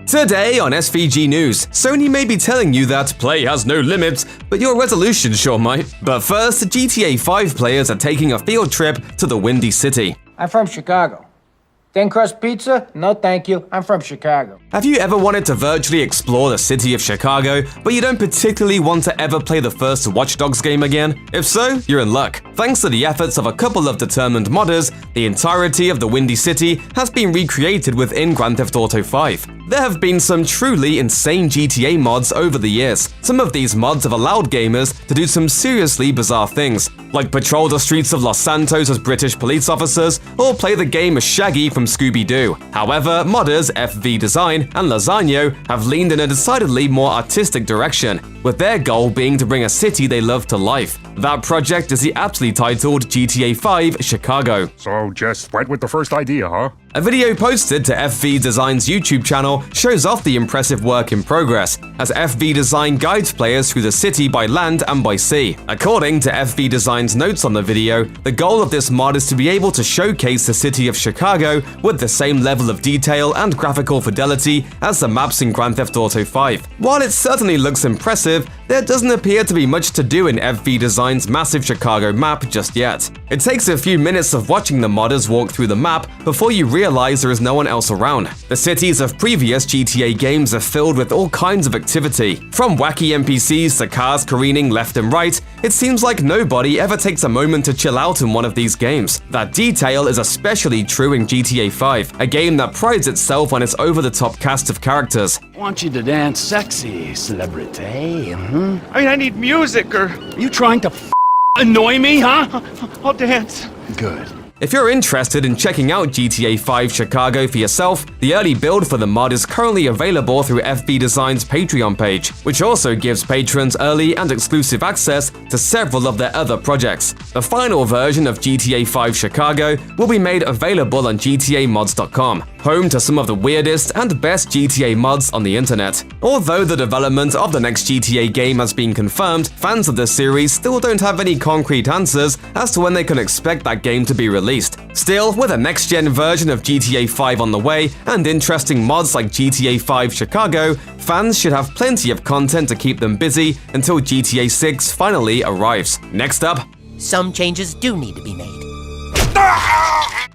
Today on SVG News, Sony may be telling you that play has no limits, but your resolution sure might. But first, GTA 5 players are taking a field trip to the Windy City. I'm from Chicago. Thin crust pizza? No thank you, I'm from Chicago. Have you ever wanted to virtually explore the city of Chicago, but you don't particularly want to ever play the first Watch Dogs game again? If so, you're in luck. Thanks to the efforts of a couple of determined modders, the entirety of the Windy City has been recreated within Grand Theft Auto 5. There have been some truly insane GTA mods over the years. Some of these mods have allowed gamers to do some seriously bizarre things, like patrol the streets of Los Santos as British police officers, or play the game as Shaggy from Scooby-Doo. However, modders FV Design and Lasagno have leaned in a decidedly more artistic direction, with their goal being to bring a city they love to life. That project is the aptly titled GTA 5 Chicago. So just went with the first idea, huh? A video posted to FV Design's YouTube channel shows off the impressive work in progress, as FV Design guides players through the city by land and by sea. According to FV Design's notes on the video, the goal of this mod is to be able to showcase the city of Chicago with the same level of detail and graphical fidelity as the maps in Grand Theft Auto 5. While it certainly looks impressive, there doesn't appear to be much to do in FV Design's massive Chicago map just yet. It takes a few minutes of watching the modders walk through the map before you realize there is no one else around. The cities of previous GTA games are filled with all kinds of activity. From wacky NPCs to cars careening left and right, it seems like nobody ever takes a moment to chill out in one of these games. That detail is especially true in GTA 5, a game that prides itself on its over-the-top cast of characters. Want you to dance sexy, celebrity. I mean, I need music, or... You trying to annoy me, huh? I'll dance. Good. If you're interested in checking out GTA 5 Chicago for yourself, the early build for the mod is currently available through FB Design's Patreon page, which also gives patrons early and exclusive access to several of their other projects. The final version of GTA 5 Chicago will be made available on GTAmods.com, home to some of the weirdest and best GTA mods on the internet. Although the development of the next GTA game has been confirmed, fans of the series still don't have any concrete answers as to when they can expect that game to be released. Still, with a next-gen version of GTA 5 on the way and interesting mods like GTA 5 Chicago, fans should have plenty of content to keep them busy until GTA 6 finally arrives. Next up, some changes do need to be made.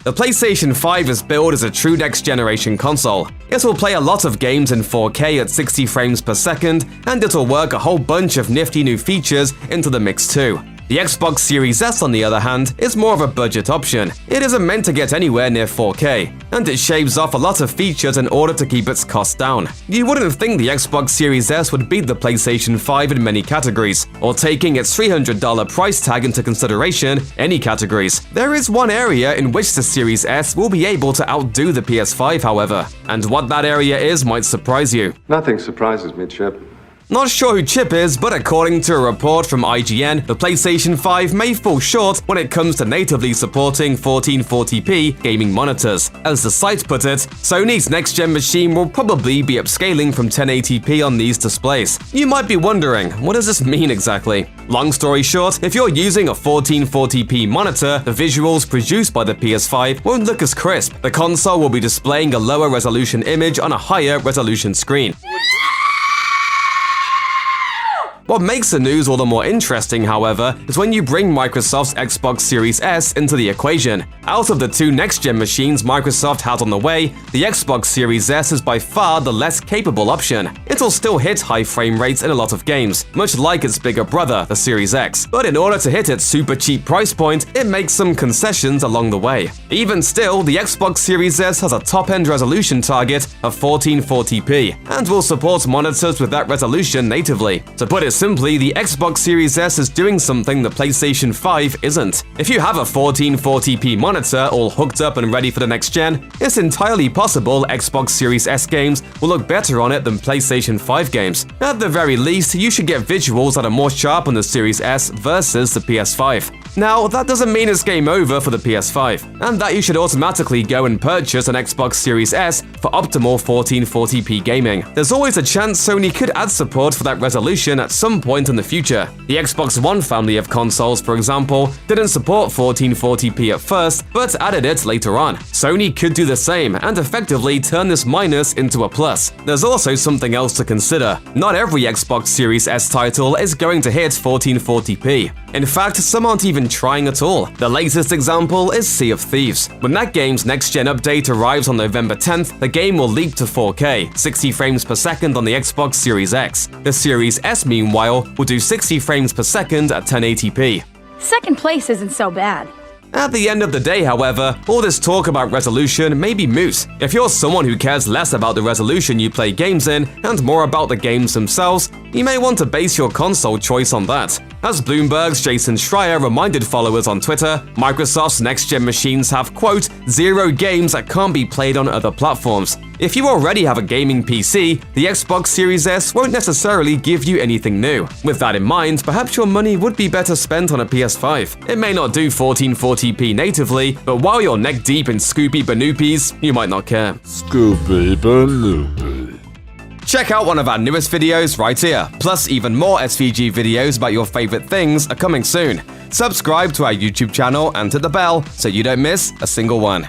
The PlayStation 5 is billed as a true next-generation console. It will play a lot of games in 4K at 60 frames per second, and it'll work a whole bunch of nifty new features into the mix too. The Xbox Series S, on the other hand, is more of a budget option. It isn't meant to get anywhere near 4K, and it shaves off a lot of features in order to keep its cost down. You wouldn't think the Xbox Series S would beat the PlayStation 5 in many categories, or taking its $300 price tag into consideration, any categories. There is one area in which the Series S will be able to outdo the PS5, however, and what that area is might surprise you. Nothing surprises me, Chip. Not sure who Chip is, but according to a report from IGN, the PlayStation 5 may fall short when it comes to natively supporting 1440p gaming monitors. As the site put it, Sony's next-gen machine will probably be upscaling from 1080p on these displays. You might be wondering, what does this mean exactly? Long story short, if you're using a 1440p monitor, the visuals produced by the PS5 won't look as crisp. The console will be displaying a lower resolution image on a higher resolution screen. What makes the news all the more interesting, however, is when you bring Microsoft's Xbox Series S into the equation. Out of the two next-gen machines Microsoft has on the way, the Xbox Series S is by far the less capable option. It'll still hit high frame rates in a lot of games, much like its bigger brother, the Series X. But in order to hit its super cheap price point, it makes some concessions along the way. Even still, the Xbox Series S has a top-end resolution target of 1440p, and will support monitors with that resolution natively. To put it simply, the Xbox Series S is doing something the PlayStation 5 isn't. If you have a 1440p monitor all hooked up and ready for the next gen, it's entirely possible Xbox Series S games will look better on it than PlayStation 5 games. At the very least, you should get visuals that are more sharp on the Series S versus the PS5. Now, that doesn't mean it's game over for the PS5, and that you should automatically go and purchase an Xbox Series S for optimal 1440p gaming. There's always a chance Sony could add support for that resolution at some point in the future. The Xbox One family of consoles, for example, didn't support 1440p at first, but added it later on. Sony could do the same and effectively turn this minus into a plus. There's also something else to consider. Not every Xbox Series S title is going to hit 1440p. In fact, some aren't even trying at all. The latest example is Sea of Thieves. When that game's next-gen update arrives on November 10th, the game will leap to 4K, 60 frames per second on the Xbox Series X. The Series S, meanwhile, will do 60 frames per second at 1080p. Second place isn't so bad. At the end of the day, however, all this talk about resolution may be moot. If you're someone who cares less about the resolution you play games in and more about the games themselves, you may want to base your console choice on that. As Bloomberg's Jason Schreier reminded followers on Twitter, Microsoft's next-gen machines have, quote, 0 games that can't be played on other platforms. If you already have a gaming PC, the Xbox Series S won't necessarily give you anything new. With that in mind, perhaps your money would be better spent on a PS5. It may not do 1440p natively, but while you're neck-deep in Scoopy Banoopies, you might not care. Scoopy Banoopy. Check out one of our newest videos right here. Plus, even more SVG videos about your favorite things are coming soon. Subscribe to our YouTube channel and hit the bell so you don't miss a single one.